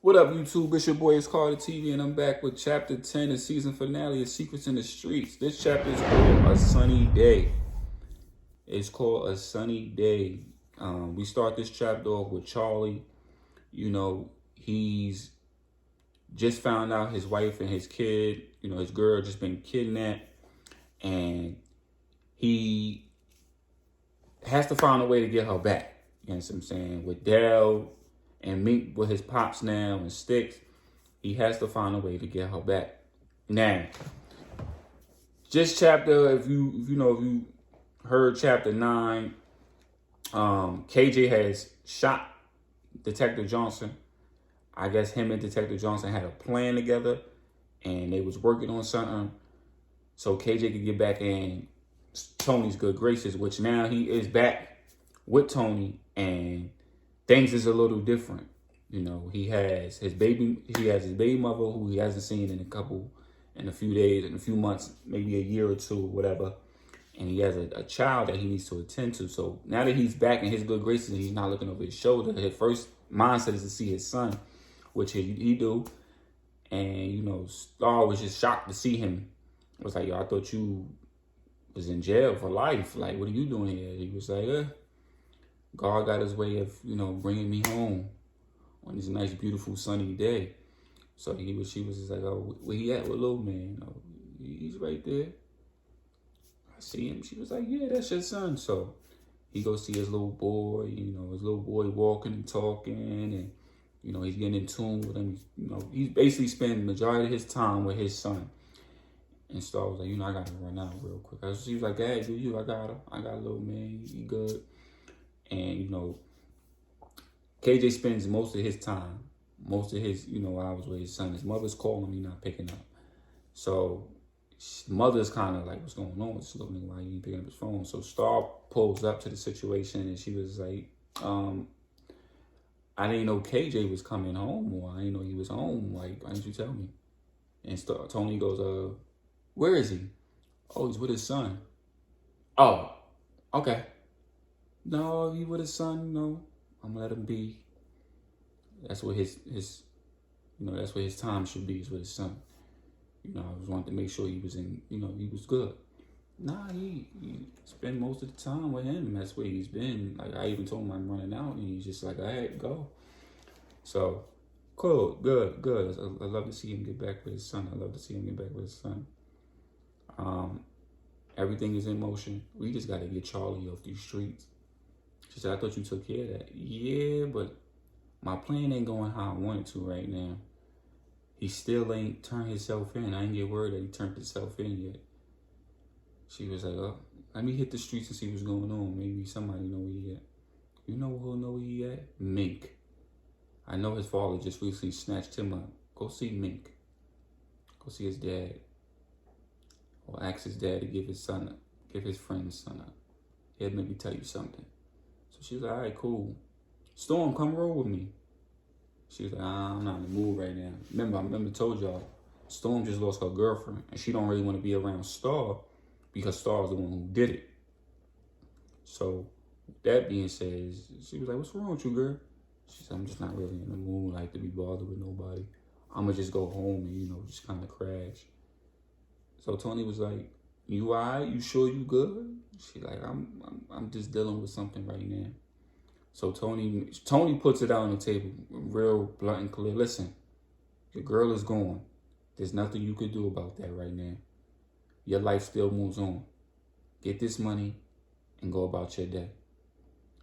What up, YouTube? It's your boy, it's Carter TV, and I'm back with Chapter 10, the season finale of Secrets in the Streets. This chapter is called A Sunny Day. It's called A Sunny Day. We start this chapter off with Charlie. You know, he's just found out his wife and his kid, his girl just been kidnapped. And he has to find a way to get her back. You know what I'm saying? With Dell and Mink with his pops now and Sticks, he has to find a way to get her back. Now, this chapter, if you heard chapter 9, KJ has shot Detective Johnson. I guess him and Detective Johnson had a plan together, and they was working on something so KJ could get back in Tony's good graces, which now he is back with Tony, and things is a little different. He has his baby mother who he hasn't seen in a few days, in a few months, maybe a year or two, whatever. And he has a child that he needs to attend to. So now that he's back in his good graces and he's not looking over his shoulder, his first mindset is to see his son, which he do. And, Star was just shocked to see him. It was like, yo, I thought you was in jail for life. Like, what are you doing here? He was like, God got his way of, bringing me home on this nice, beautiful, sunny day. So she was just like, oh, where he at with little man? Oh, he's right there. I see him. She was like, yeah, that's your son. So he goes see his little boy, his little boy walking and talking, and, he's getting in tune with him. He's basically spending the majority of his time with his son. And Star was like, I got to run out real quick. She was like, hey, do you? I got him. I got a little man. He good. And, KJ spends most of his time, most of his, hours with his son. His mother's calling him, he's not picking up. So mother's kind of like, what's going on with this little nigga? Why you ain't picking up his phone? So Star pulls up to the situation, and she was like, I didn't know KJ was coming home, or I didn't know he was home. Like, why didn't you tell me? And Tony goes, where is he? Oh, he's with his son. Oh, okay. No, he with his son, no. I'm gonna let him be. That's what his that's what his time should be, is with his son. I was wanting to make sure he was in, he was good. Nah, he spend most of the time with him. That's where he's been. Like, I even told him I'm running out, and he's just like, all right, go. So, cool, good. I love to see him get back with his son. Everything is in motion. We just got to get Charlie off these streets. She said, I thought you took care of that. Yeah, but my plan ain't going how I want it to right now. He still ain't turned himself in. I ain't get word that he turned himself in yet. She was like, oh, let me hit the streets and see what's going on. Maybe somebody know where he at. You know who'll know where he at? Mink. I know his father just recently snatched him up. Go see Mink. Go see his dad. Or ask his dad to give his friend's son up. He'll maybe tell you something. So she was like, all right, cool. Storm, come roll with me. She was like, I'm not in the mood right now. Remember, I told y'all, Storm just lost her girlfriend, and she don't really want to be around Star because Star is the one who did it. So, with that being said, she was like, what's wrong with you, girl? She said, I'm just not really in the mood, like, to be bothered with nobody. I'm going to just go home and, just kind of crash. So Tony was like, you all right? You sure you good? She like, I'm just dealing with something right now. So Tony puts it out on the table, real blunt and clear. Listen, your girl is gone. There's nothing you could do about that right now. Your life still moves on. Get this money and go about your day.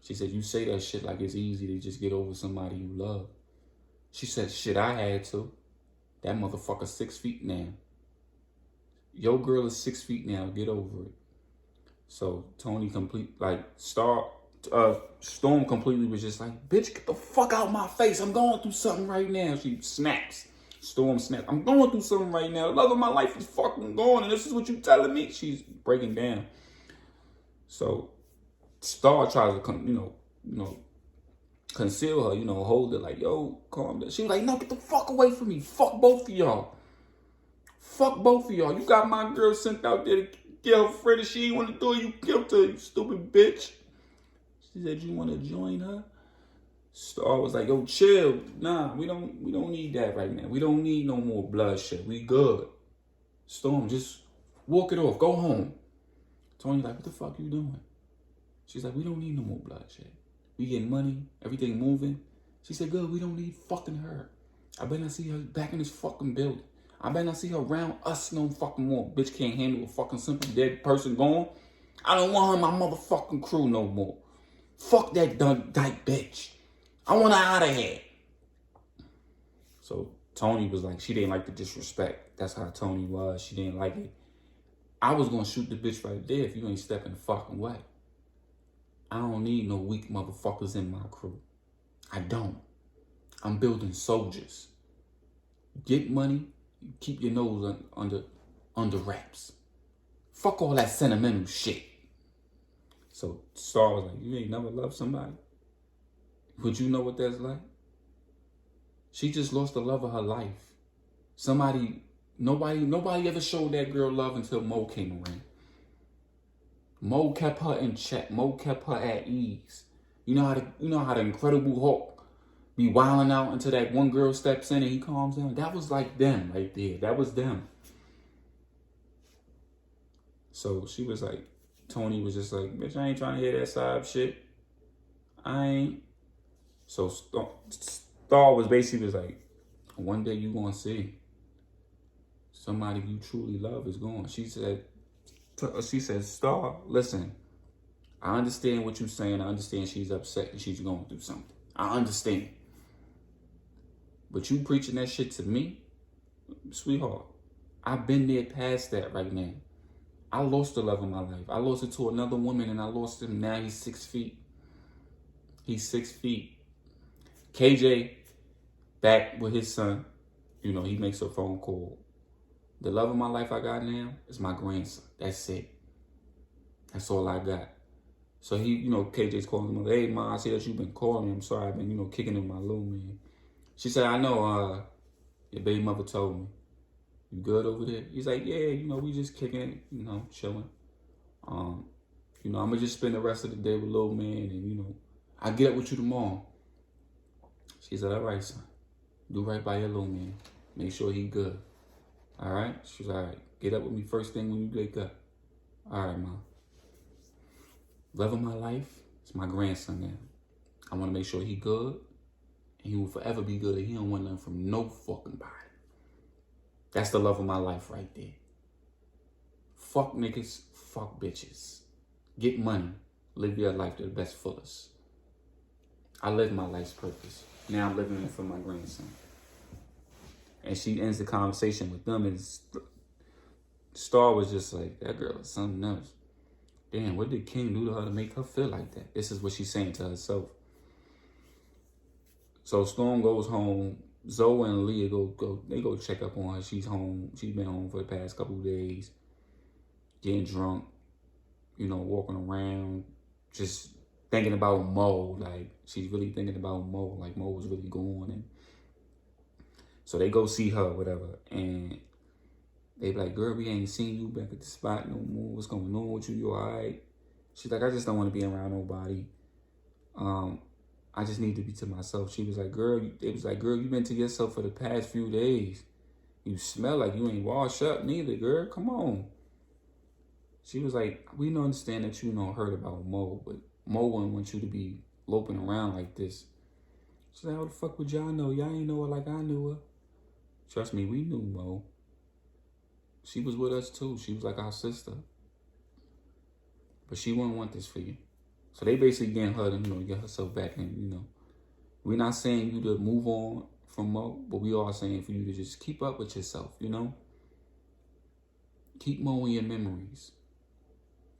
She said, you say that shit like it's easy to just get over somebody you love. She said, shit, I had to. That motherfucker's 6 feet now. Your girl is 6 feet now. Get over it. So Tony Storm completely was just like, bitch, get the fuck out of my face. I'm going through something right now. She snaps. Storm snaps. I'm going through something right now. The love of my life is fucking gone, and this is what you telling me? She's breaking down. So Star tries to, conceal her, hold her like, yo, calm down. She was like, no, get the fuck away from me. Fuck both of y'all. Fuck both of y'all. You got my girl sent out there to get her friend, and she ain't want to do it. You killed her, you stupid bitch. She said, you want to join her? Star was like, yo, chill. Nah, we don't need that right now. We don't need no more bloodshed. We good. Storm, just walk it off. Go home. Tony like, what the fuck you doing? She's like, we don't need no more bloodshed. We getting money, everything moving. She said, good, we don't need fucking her. I better not see her back in this fucking building. I better not see her around us no fucking more. Bitch can't handle a fucking simple dead person gone. I don't want her in my motherfucking crew no more. Fuck that dyke bitch. I want her out of here. So Tony was like, she didn't like the disrespect. That's how Tony was. She didn't like it. I was gonna shoot the bitch right there if you ain't stepping the fucking way. I don't need no weak motherfuckers in my crew. I don't. I'm building soldiers. Get money, keep your nose under wraps. Fuck all that sentimental shit. So Star was like, you ain't never loved somebody? Would you know what that's like? She just lost the love of her life. Nobody ever showed that girl love until Mo came around. Mo kept her in check. Mo kept her at ease. You know how the Incredible Hulk be wilding out until that one girl steps in and he calms down? That was like them right there. That was them. So she was like, Tony was just like, bitch, I ain't trying to hear that side shit. I ain't. So Star was basically was like, one day you gonna see somebody you truly love is gone. She said, Star, listen, I understand what you're saying. I understand she's upset and she's going through something. I understand. But you preaching that shit to me, sweetheart, I've been there past that right now. I lost the love of my life. I lost it to another woman and I lost him. Now he's 6 feet. He's 6 feet. KJ, back with his son, he makes a phone call. The love of my life I got now is my grandson. That's it. That's all I got. So he, KJ's calling him, hey, Ma, I see that you've been calling me. I'm sorry, I've been, kicking in my little man. She said, I know, your baby mother told me. You good over there? He's like, yeah, we just kicking it, chilling. I'm going to just spend the rest of the day with little man and, I'll get up with you tomorrow. She said, all right, son. Do right by your little man. Make sure he good. All right? She was all right. Get up with me first thing when you wake up. All right, Mom. Love of my life is my grandson now. I want to make sure he good. And he will forever be good. And he don't want nothing from no fucking body. That's the love of my life right there. Fuck niggas. Fuck bitches. Get money. Live your life to the best fullest. I live my life's purpose. Now I'm living it for my grandson. And she ends the conversation with them, and Star was just like, that girl is something else. Damn, what did King do to her to make her feel like that? This is what she's saying to herself. So Storm goes home. Zoe and Leah go check up on her. She's home. She's been home for the past couple of days, getting drunk, walking around, just thinking about Mo. Like, she's really thinking about Mo. Like, Mo was really gone. And so they go see her, whatever. And they be like, girl, we ain't seen you back at the spot no more. What's going on with you? You all right? She's like, I just don't want to be around nobody. I just need to be to myself. She was like, girl, you've been to yourself for the past few days. You smell like you ain't washed up neither, girl. Come on. She was like, we don't understand that you heard about Mo, but Mo wouldn't want you to be loping around like this. She's like, how the fuck would y'all know? Y'all ain't know her like I knew her. Trust me, we knew Mo. She was with us too. She was like our sister. But she wouldn't want this for you. So they basically getting her to, get herself back in, We're not saying you to move on from Mo, but we are saying for you to just keep up with yourself, Keep Mo in your memories.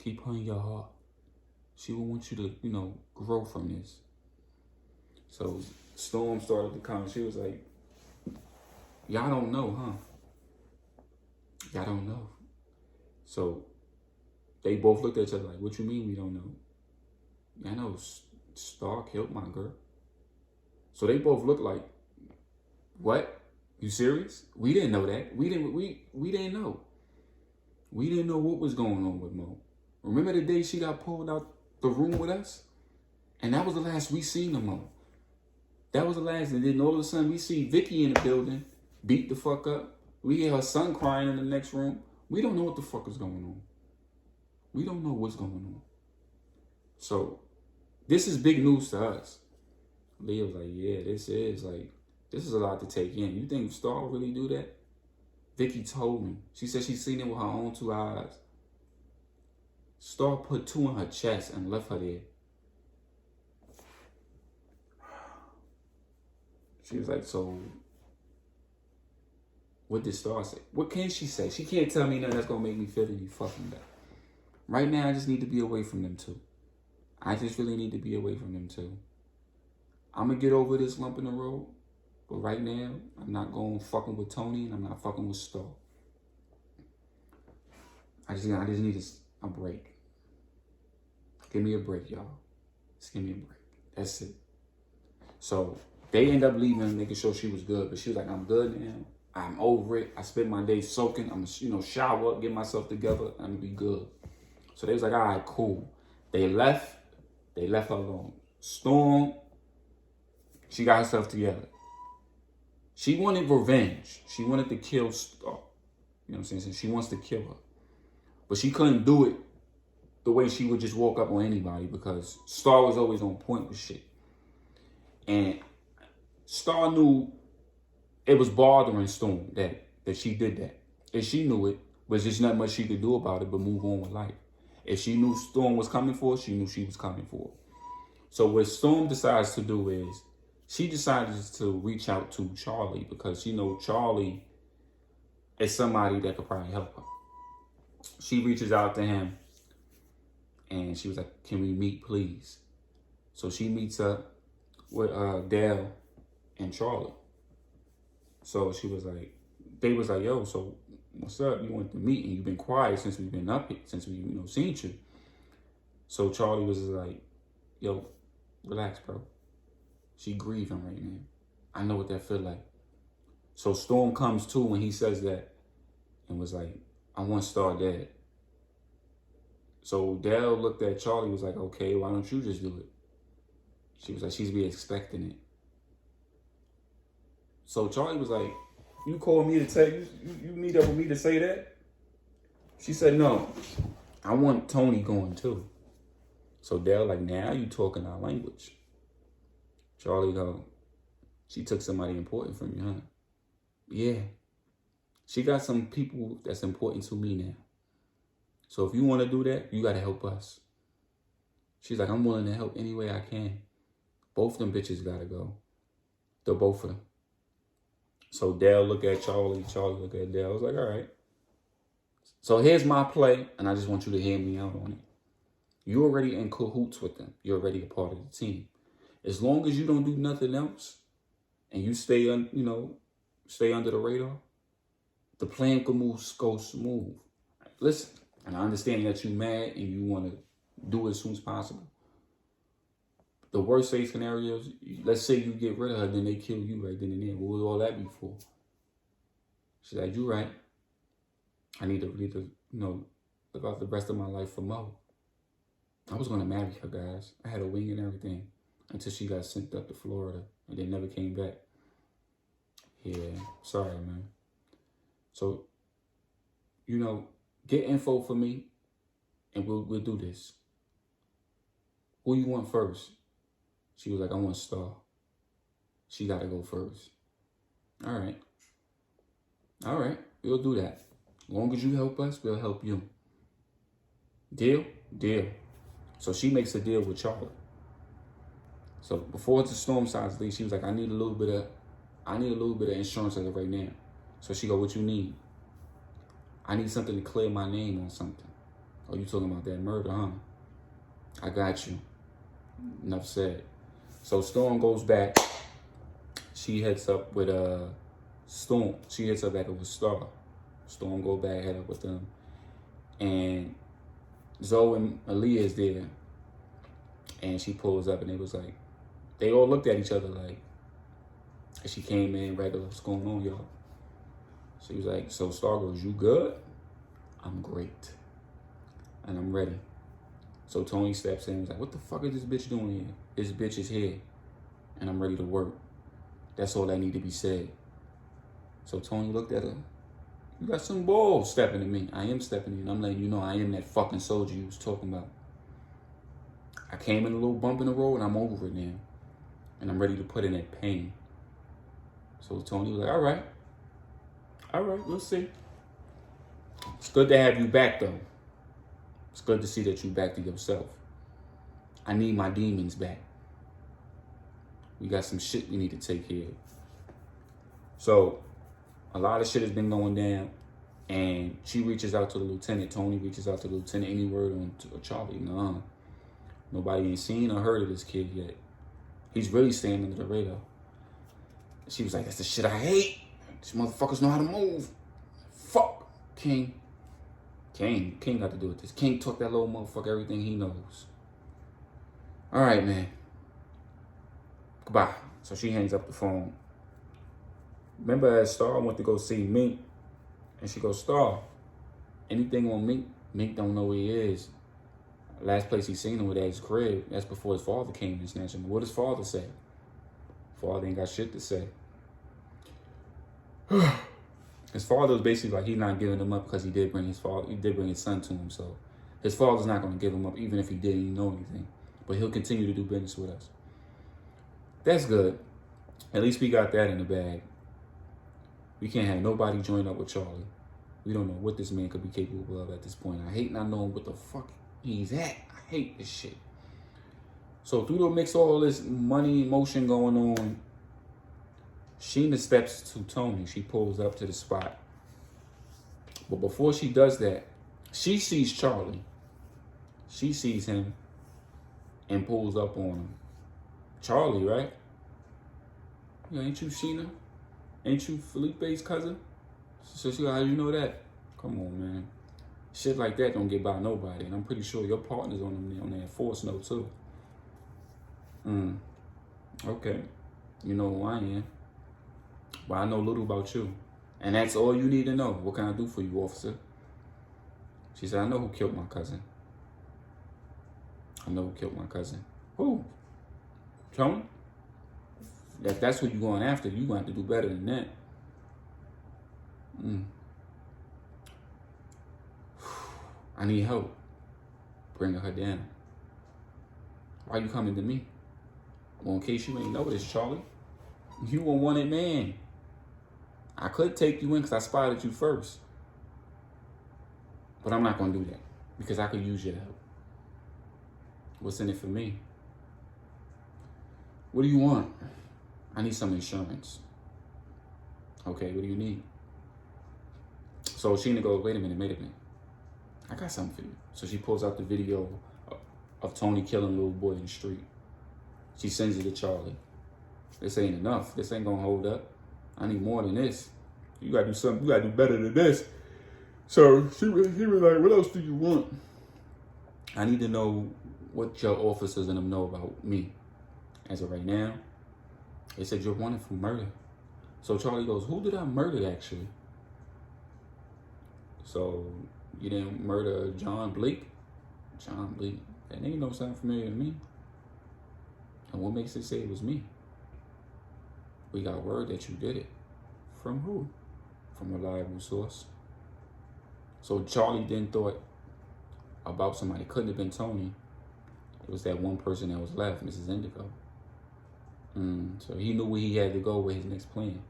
Keep her in your heart. She will want you to, grow from this. So Storm started the comment. She was like, y'all don't know, huh? Y'all don't know. So they both looked at each other like, what you mean we don't know? I know Star killed my girl. So they both looked like, what? You serious? We didn't know that. We didn't know. We didn't know what was going on with Mo. Remember the day she got pulled out the room with us? And that was the last we seen of Mo. That was the last. And then all of a sudden we see Vicky in the building, beat the fuck up. We hear her son crying in the next room. We don't know what the fuck is going on. We don't know what's going on. So this is big news to us. Leah was like, yeah, this is a lot to take in. You think Star will really do that? Vicky told me. She said she's seen it with her own 2 eyes. Star put 2 in her chest and left her there. She was like, so what did Star say? What can she say? She can't tell me nothing that's going to make me feel any fucking better. Right now, I just need to be away from them 2. I just really need to be away from them 2. I'm going to get over this lump in the road. But right now, I'm not going fucking with Tony and I'm not fucking with Star. I just need a break. Give me a break, y'all. Just give me a break. That's it. So they end up leaving, making sure she was good. But she was like, I'm good now. I'm over it. I spent my day soaking. I'm gonna, shower up, get myself together. I'm gonna be good. So they was like, all right, cool. They left her alone. Storm, she got herself together. She wanted revenge. She wanted to kill Star. You know what I'm saying? So she wants to kill her. But she couldn't do it the way she would just walk up on anybody because Star was always on point with shit. And Star knew it was bothering Storm that she did that. And she knew it, but there's just not much she could do about it but move on with life. If she knew Storm was coming for her, she knew she was coming for her. So what Storm decides to do is she decided to reach out to Charlie because she knows Charlie is somebody that could probably help her. She reaches out to him and she was like, can we meet, please? So she meets up with Dale and Charlie. So she was like, they was like, yo, so what's up? You want to meet and you've been quiet since we've been up here, since we, seen you. So Charlie was like, yo, relax, bro. She grieving right now. I know what that feel like. So Storm comes too when he says that and was like, I want Star dead. So Dale looked at Charlie, was like, okay, why don't you just do it? She was like, she's be expecting it. So Charlie was like, you called me to tell you meet up with me to say that? She said, no, I want Tony going too. So Dale like, now you talking our language. Charlie go, she took somebody important from you, huh? Yeah. She got some people that's important to me now. So if you want to do that, you got to help us. She's like, I'm willing to help any way I can. Both them bitches got to go. They're both of them. So Dale look at Charlie. Charlie look at Dale. I was like, all right. So here's my play, and I just want you to hear me out on it. You're already in cahoots with them. You're already a part of the team. As long as you don't do nothing else, and you stay stay under the radar, the plan can go smooth. Listen, and I understand that you're mad and you want to do it as soon as possible. The worst case scenarios, let's say you get rid of her, then they kill you right then and there. What would all that be for? She's like, you're right. I need to live out the rest of my life for Mo. I was going to marry her, guys. I had a wing and everything until she got sent up to Florida and then never came back. Yeah, sorry, man. So, get info for me and we'll do this. Who you want first? She was like, I want Star. She got to go first. All right, we'll do that. As long as you help us, we'll help you. Deal? Deal. So she makes a deal with Charlie. So before the Storm sides leave, she was like, I need a little bit of insurance as of right now. So she go, what you need? I need something to clear my name on something. Oh, you talking about that murder, huh? I got you. Enough said. So Storm goes back. She heads up with Storm. She heads up back with Star. Storm go back, head up with them. And Zoe and Aaliyah is there. And she pulls up and it was like, they all looked at each other like, and she came in regular, what's going on, y'all? She was like, so Star goes, you good? I'm great. And I'm ready. So Tony steps in and was like, what the fuck is this bitch doing here? This bitch is here. and I'm ready to work. That's all that need to be said. So Tony looked at her. You got some balls stepping in me. I am stepping in. I'm letting you know I am that fucking soldier you was talking about. I came in a little bump in the road and I'm over it now. And I'm ready to put in that pain. So Tony was like, all right, we'll see. It's good to have you back though. It's good to see that you back to yourself. I need my demons back. We got some shit we need to take care of. So a lot of shit has been going down, and she reaches out to the lieutenant. Tony reaches out to the lieutenant. Any word on Charlie? No. Nobody ain't seen or heard of this kid yet. He's really staying under the radar. She was like, that's the shit I hate. These motherfuckers know how to move. Fuck. King got to do with this. King taught that little motherfucker everything he knows. All right, man. Goodbye. So she hangs up the phone. Remember as Star went to go see Mink, and she goes, Star, anything on Mink? Mink don't know where he is. Last place he seen him was at his crib. That's before his father came and snatched him. What does father say? Father ain't got shit to say. His father was basically like, he's not giving him up because he did bring his son to him. So his father's not going to give him up, even if he didn't know anything. But he'll continue to do business with us. That's good. At least we got that in the bag. We can't have nobody join up with Charlie. We don't know what this man could be capable of at this point. I hate not knowing what the fuck he's at. I hate this shit. So through the mix of all this money, emotion going on, Sheena steps to Tony. She pulls up to the spot. But before she does that, she sees Charlie. She sees him and pulls up on him. Charlie, right? Yeah, ain't you Sheena? Ain't you Felipe's cousin? So she, how you know that? Come on, man. Shit like that don't get by nobody. And I'm pretty sure your partner's on that force note too. Okay. You know who I am. But I know little about you. And that's all you need to know. What can I do for you, officer? She said, I know who killed my cousin. I know who killed my cousin. Who? Tony? That's who you're going after. You're going to have to do better than that. I need help bringing her down. Why you coming to me? Well, in case you ain't noticed, Charlie, you a wanted man. I could take you in because I spotted you first. But I'm not going to do that because I could use your help. What's in it for me? What do you want? I need some insurance. Okay, what do you need? So Sheena goes, wait a minute. I got something for you. So she pulls out the video of Tony killing a little boy in the street. She sends it to Charlie. This ain't enough. This ain't gonna hold up. I need more than this. You gotta do something. You gotta do better than this. So he was like, what else do you want? I need to know what your officers and them know about me. As of right now, they said you're wanted for murder. So Charlie goes, who did I murder actually? So you didn't murder John Bleak? John Bleak. That name don't sound familiar to me. And what makes it say it was me? We got word that you did it. From who? From a reliable source. So Charlie then thought about somebody. It couldn't have been Tony. It was that one person that was left, Mrs. Indigo. So he knew where he had to go with his next plan.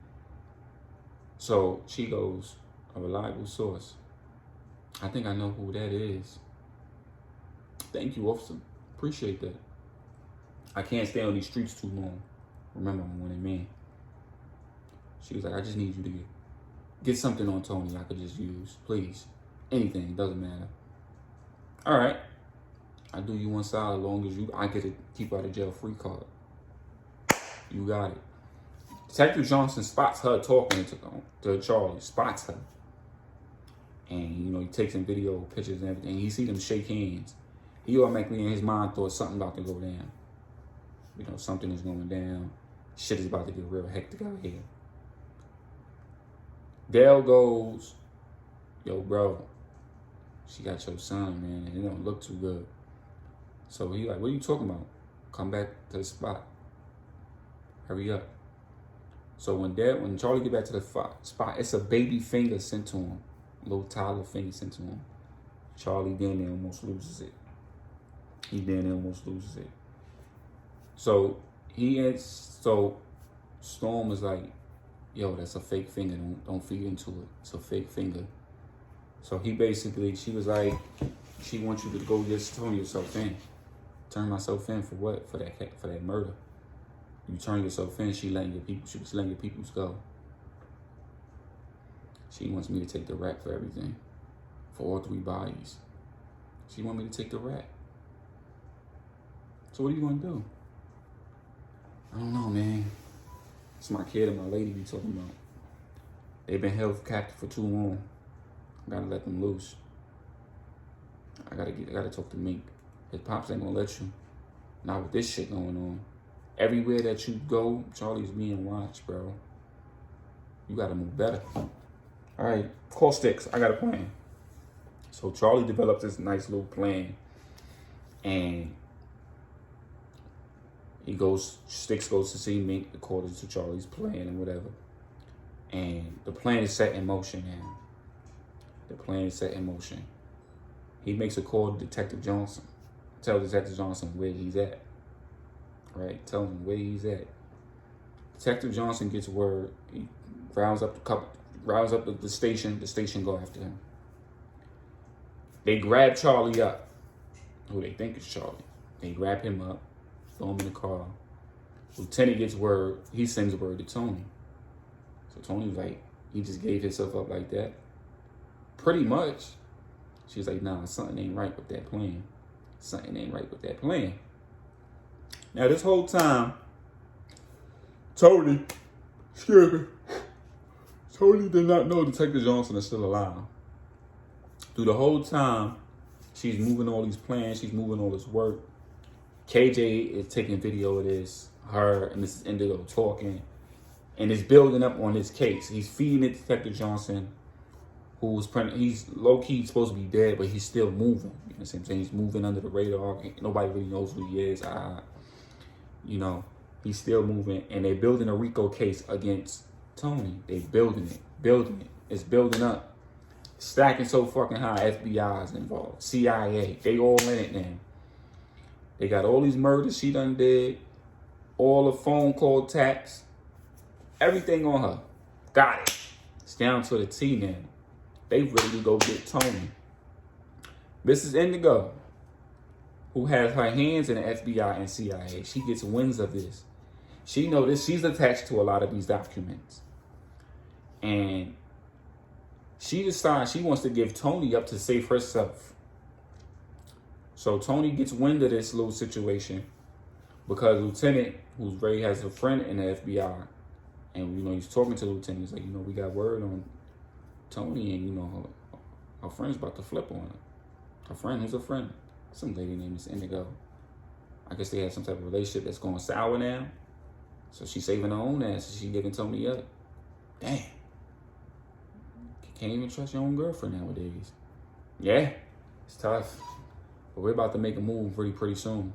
So she goes, a reliable source. I think I know who that is. Thank you, officer. Appreciate that. I can't stay on these streets too long. Remember, I'm a wanted man. She was like, I just need you to get something on Tony I could just use. Please. Anything. Doesn't matter. All right. I do you one side as long as I get a keep out of jail free card. You got it. Detective Johnson spots her talking to Charlie. Spots her. And, he takes some video pictures and everything. He see them shake hands. He automatically in his mind thought something about to go down. Something is going down. Shit is about to get real hectic out here. Dale goes, yo, bro, she got your son, man, and it don't look too good. So he like, what are you talking about? Come back to the spot. Hurry up. So when Charlie get back to the spot, it's a baby finger sent to him. A little toddler finger sent to him. Charlie damn near almost loses it. So Storm was like, yo, that's a fake finger. Don't feed into it. It's a fake finger. So she was like, she wants you to go just turn yourself in. Turn myself in for what? For that murder. You turn yourself in, she was letting your peoples go. She wants me to take the rap for everything. For all 3 bodies. She want me to take the rap. So what are you gonna do? I don't know, man. It's my kid and my lady we talking about. They've been held captive for too long. I gotta let them loose. I gotta talk to Mink. His pops ain't gonna let you. Not with this shit going on. Everywhere that you go, Charlie's being watched, bro. You gotta move better. All right, call Sticks. I got a plan. So Charlie developed this nice little plan, and Sticks goes to see Mink according to Charlie's plan and whatever. And the plan is set in motion now. He makes a call to Detective Johnson. Tells Detective Johnson where he's at. Right? Tell him where he's at. Detective Johnson gets word. He rounds up the station. The station go after him. They grab Charlie up. Who they think is Charlie. They grab him up. Throw him in the car. Lieutenant gets word. He sends word to Tony. So Tony's like, he just gave himself up like that. Pretty much. She's like, nah, something ain't right with that plan. Now, this whole time, Tony did not know Detective Johnson is still alive. Through the whole time, she's moving all these plans, she's moving all this work. KJ is taking video of this, her and Mrs. Indigo talking, and it's building up on this case. He's feeding it to Detective Johnson, he's low-key supposed to be dead, but he's still moving. You know what I'm saying? He's moving under the radar. Nobody really knows who he is. He's still moving, and they're building a RICO case against Tony. They building it. It's building up. Stacking so fucking high, FBI is involved. CIA, they all in it now. They got all these murders she done did, all the phone call taps, everything on her. Got it. It's down to the T now. They ready to go get Tony. Mrs. Indigo, who has her hands in the FBI and CIA, she gets winds of this. She knows she's attached to a lot of these documents. And she decides she wants to give Tony up to save herself. So Tony gets wind of this little situation because Lieutenant, has a friend in the FBI, and he's talking to the Lieutenant. He's like, we got word on Tony, and her friend's about to flip on her. Her friend, who's a friend? Some lady named Miss Indigo. I guess they have some type of relationship that's going sour now. So she's saving her own ass and she's giving Tony up. Damn. You can't even trust your own girlfriend nowadays. Yeah, it's tough. But we're about to make a move pretty soon.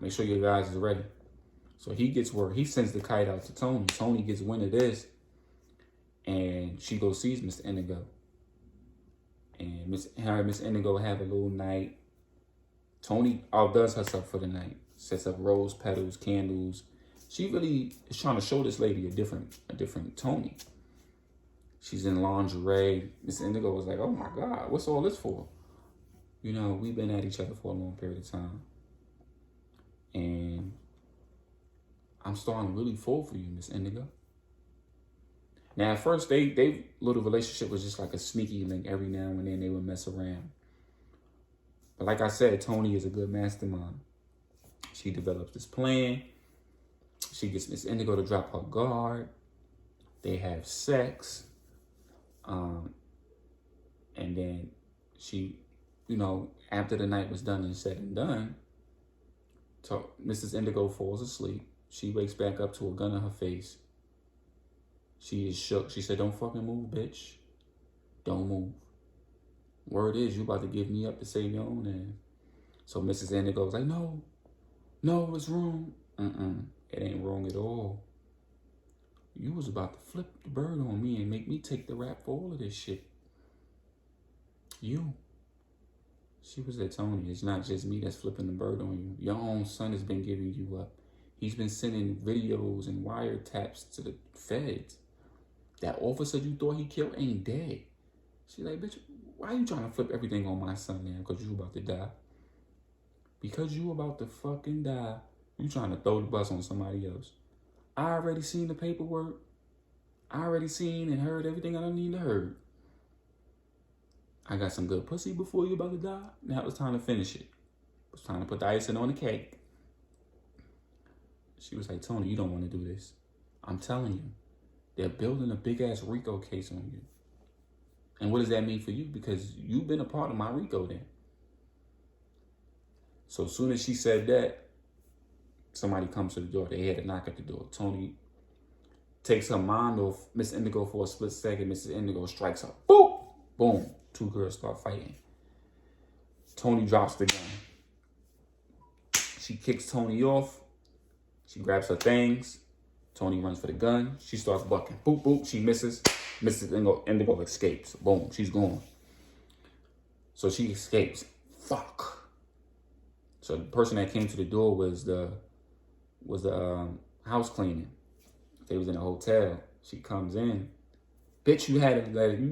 Make sure your guys is ready. So he gets word. He sends the kite out to Tony. Tony gets wind of this. And she goes sees Miss Indigo. And Miss Indigo have a little night. Tony outdoes herself for the night. Sets up rose petals, candles. She really is trying to show this lady a different Tony. She's in lingerie. Miss Indigo was like, oh my God, what's all this for? We've been at each other for a long period of time. And I'm starting to really fall for you, Miss Indigo. Now, at first, they little relationship was just like a sneaky link. Every now and then they would mess around. But like I said, Tony is a good mastermind. She develops this plan. She gets Miss Indigo to drop her guard. They have sex. And then she, after the night was done and said and done, Mrs. Indigo falls asleep. She wakes back up to a gun in her face. She is shook. She said, don't fucking move, bitch. Don't move. Word is, you about to give me up to save your own ass. So Mrs. Indigo was like, no, it's wrong. It ain't wrong at all. You was about to flip the bird on me and make me take the rap for all of this shit. You. She was like, Tony, it's not just me that's flipping the bird on you. Your own son has been giving you up. He's been sending videos and wiretaps to the feds. That officer you thought he killed ain't dead. She's like, bitch, why are you trying to flip everything on my son now? Because you about to die. Because you about to fucking die, you trying to throw the bus on somebody else. I already seen the paperwork. I already seen and heard everything I don't need to heard. I got some good pussy before you about to die. Now it's time to finish it. It's time to put the icing on the cake. She was like, Tony, you don't want to do this. I'm telling you, they're building a big ass RICO case on you. And what does that mean for you? Because you've been a part of my RICO then. So as soon as she said that, somebody comes to the door. They had to knock at the door. Tony takes her mind off Miss Indigo for a split second. Mrs. Indigo strikes her. Boom! Boom. Two girls start fighting. Tony drops the gun. She kicks Tony off. She grabs her things. Tony runs for the gun. She starts bucking. Boop, boop. She misses. Mrs. Indigo escapes. Boom. She's gone. So she escapes. Fuck. So the person that came to the door was the house cleaning. They was in a hotel. She comes in. Bitch, you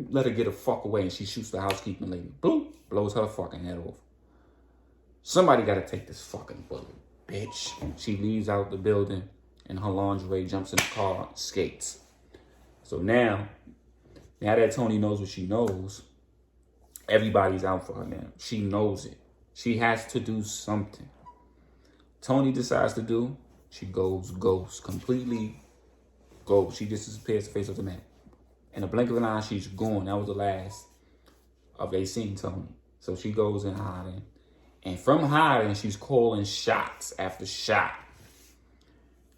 let her get the fuck away, and she shoots the housekeeping lady. Boom, blows her fucking head off. Somebody gotta take this fucking bullet, bitch. She leaves out the building in her lingerie, jumps in the car, skates. So now that Tony knows what she knows, everybody's out for her now. She knows it. She has to do something. Tony decides to do, she goes ghost, completely ghost. She just disappears the face of the map. In a blink of an eye, she's gone. That was the last of they seen Tony. So she goes in hiding. And from hiding, she's calling shots after shot.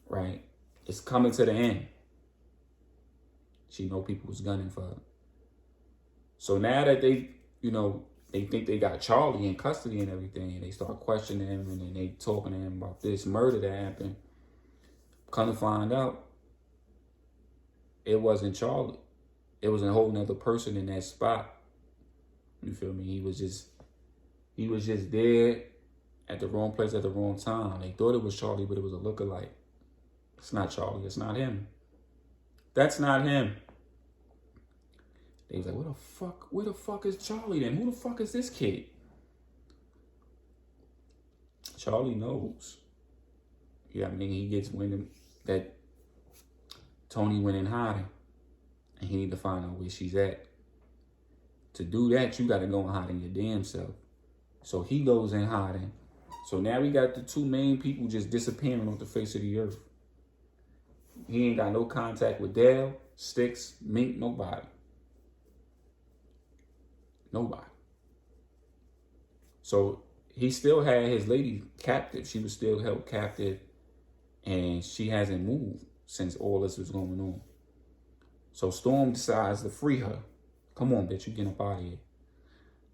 Right? It's coming to the end. She know people was gunning for her. So now that they think they got Charlie in custody and everything, and they start questioning him, and then they talking to him about this murder that happened. Come to find out, it wasn't Charlie. It was a whole nother person in that spot. You feel me? He was just there at the wrong place at the wrong time. They thought it was Charlie, but it was a lookalike. It's not Charlie. It's not him. That's not him. They was like, where the fuck is Charlie then? Who the fuck is this kid? Charlie knows. Yeah, I mean, he gets wind that Tony went in hiding. And he need to find out where she's at. To do that, you got to go and hide in your damn self. So he goes in hiding. So now we got the two main people just disappearing off the face of the earth. He ain't got no contact with Dale, Sticks, Mink, nobody. Nobody. So he still had his lady captive. She was still held captive. And she hasn't moved since all this was going on. So Storm decides to free her. Come on, bitch, you get up out of here.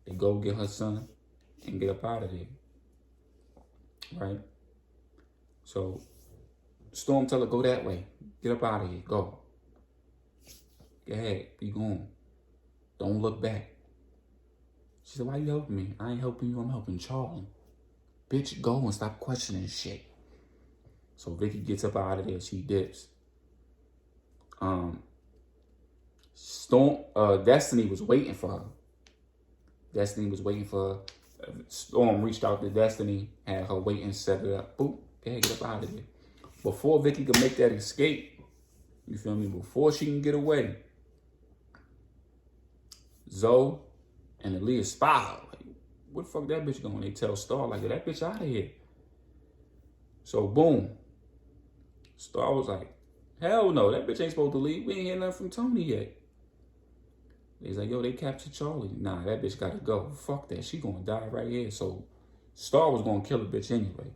They go get her son and get up out of there. Right? So Storm tell her, go that way. Get up out of here. Go. Go ahead. Be gone. Don't look back. She said, why you helping me? I ain't helping you. I'm helping Charlie. Bitch, go and stop questioning shit. So Vicky gets up out of there. She dips. Destiny was waiting for her. Storm reached out to Destiny, had her waiting, set it up. Boop, get up out of there. Before Vicky could make that escape, you feel me? Before she can get away, Zoe and Aaliyah spy her. Like, where the fuck that bitch going? They tell Star, like, get that bitch out of here. So boom. Star was like, hell no, that bitch ain't supposed to leave. We ain't hear nothing from Tony yet. He's like, yo, they captured Charlie. Nah, that bitch gotta go. Fuck that. She gonna die right here. So Star was gonna kill the bitch anyway.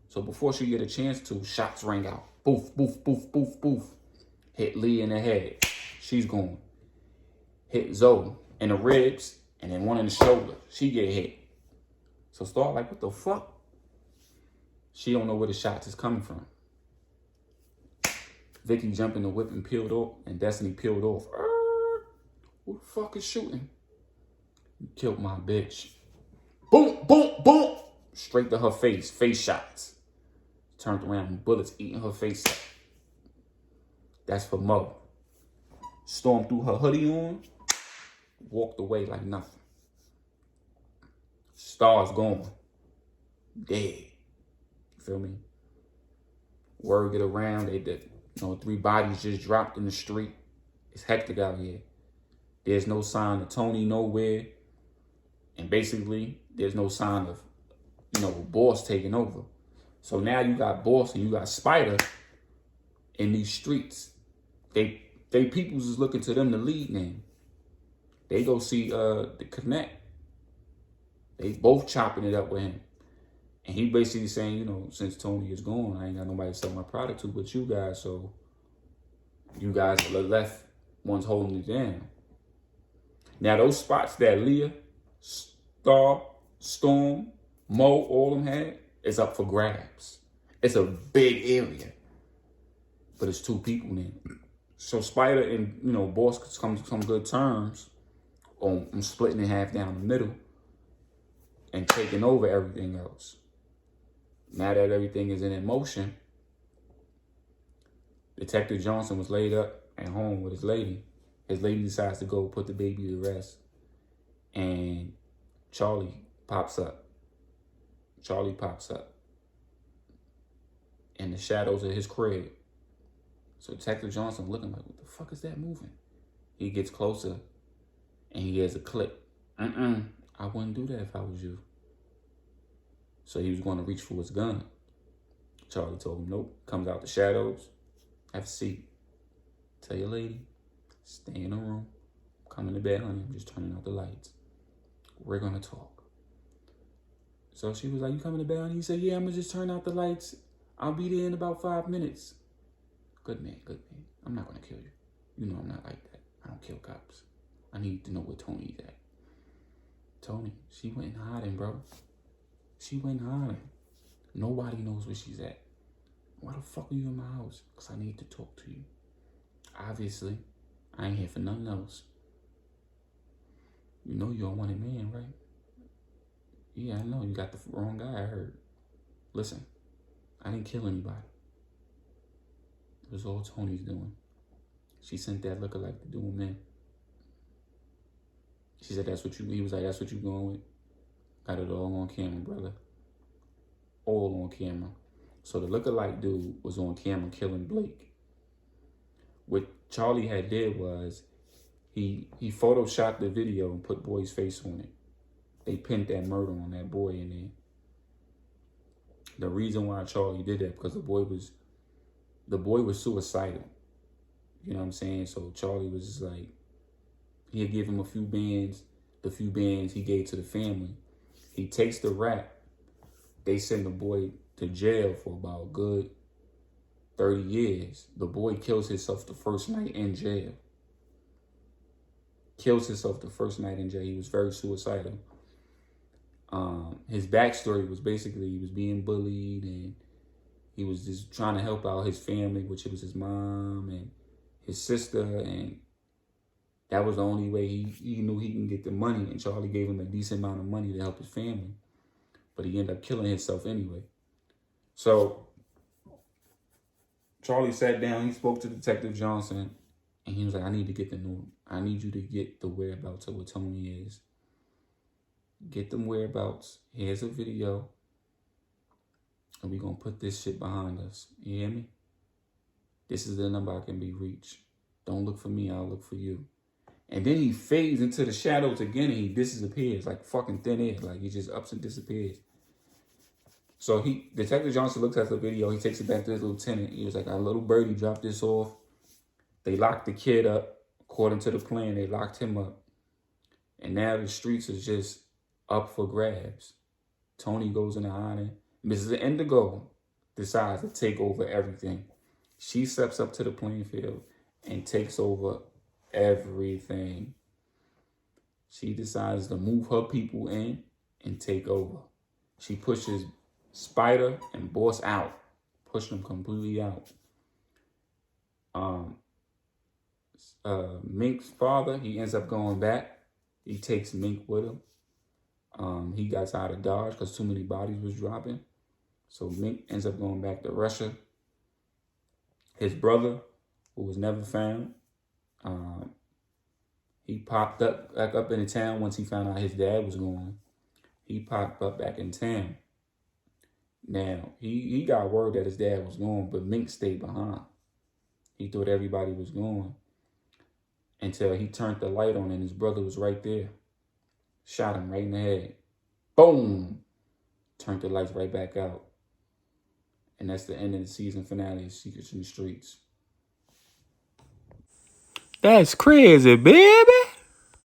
So before she get a chance to, shots rang out. Boof, boof, boof, boof, boof. Hit Lee in the head. She's gone. Hit Zoe in the ribs and then one in the shoulder. She get hit. So Star like, what the fuck? She don't know where the shots is coming from. Vicky jumped in the whip and peeled off, and Destiny peeled off. Who the fuck is shooting? You killed my bitch. Boom, boom, boom. Straight to her face. Face shots. Turned around, bullets eating her face up. That's for Mo. Stormed threw her hoodie on, walked away like nothing. Star's gone. Dead. You feel me? Word get around, they did. 3 bodies just dropped in the street. It's hectic out here. There's no sign of Tony nowhere. And basically, there's no sign of, Boss taking over. So now you got Boss and you got Spider in these streets. They peoples is looking to them to lead now. They go see the Connect. They both chopping it up with him. And he basically saying, since Tony is gone, I ain't got nobody to sell my product to but you guys. So you guys are the left ones holding it down. Now those spots that Leah, Star, Storm, Mo, all them had, is up for grabs. It's a big area. But it's 2 people now. So Spider and, Boss could come to some good terms on splitting it half down the middle and taking over everything else. Now that everything is in motion, Detective Johnson was laid up at home with his lady. His lady decides to go put the baby to rest. And Charlie pops up. In the shadows of his crib. So Detective Johnson looking like, what the fuck is that moving? He gets closer and he hears a click. I wouldn't do that if I was you. So he was going to reach for his gun. Charlie told him, nope. Comes out the shadows. Have a seat. Tell your lady, stay in the room. Come to bed, honey. I'm just turning out the lights. We're going to talk. So she was like, you coming to bed, honey? He said, yeah, I'm going to just turn out the lights. I'll be there in about 5 minutes. Good man. I'm not going to kill you. You know I'm not like that. I don't kill cops. I need to know where Tony's at. Tony, she went hiding, bro. She went hiding. Nobody knows where she's at. Why the fuck are you in my house? Because I need to talk to you. Obviously, I ain't here for nothing else. You know you're a wanted man, right? Yeah, I know. You got the wrong guy, I heard. Listen, I didn't kill anybody. It was all Tony's doing. She sent that lookalike to do him in. She said, he was like, that's what you going with? Got it all on camera, brother. All on camera. So the lookalike dude was on camera killing Blake. What Charlie had did was he photoshopped the video and put boy's face on it. They pinned that murder on that boy in there. The reason why Charlie did that, because the boy was suicidal. You know what I'm saying? So Charlie was just like, he'd give him a few bands. The few bands he gave to the family. He takes the rap. They send the boy to jail for about a good 30 years. The boy kills himself the first night in jail. He was very suicidal. His backstory was basically he was being bullied and he was just trying to help out his family, which it was his mom and his sister, and that was the only way he knew he can get the money, and Charlie gave him a decent amount of money to help his family. But he ended up killing himself anyway. So Charlie sat down, he spoke to Detective Johnson, and he was like, I need you to get the whereabouts of where Tony is. Get them whereabouts. Here's a video. And we're going to put this shit behind us. You hear me? This is the number I can be reached. Don't look for me, I'll look for you. And then he fades into the shadows again and he disappears like fucking thin air. Like he just ups and disappears. So Detective Johnson looks at the video. He takes it back to his lieutenant. He was like, our little birdie dropped this off. They locked the kid up. According to the plan, they locked him up. And now the streets is just up for grabs. Tony goes into hiding. Mrs. Indigo decides to take over everything. She steps up to the playing field and takes over everything. She decides to move her people in and take over. She pushes Spider and Boss out, push them completely out. Um, Mink's father, he ends up going back. He takes Mink with him. He got out of Dodge because too many bodies was dropping. So Mink ends up going back to Russia. His brother, who was never found, he popped up back up in the town once he found out his dad was gone. He popped up back in town. Now, he got word that his dad was gone, but Mink stayed behind. He thought everybody was gone until he turned the light on and his brother was right there. Shot him right in the head. Boom! Turned the lights right back out. And that's the end of the season finale of Secrets in the Streets. That's crazy, baby.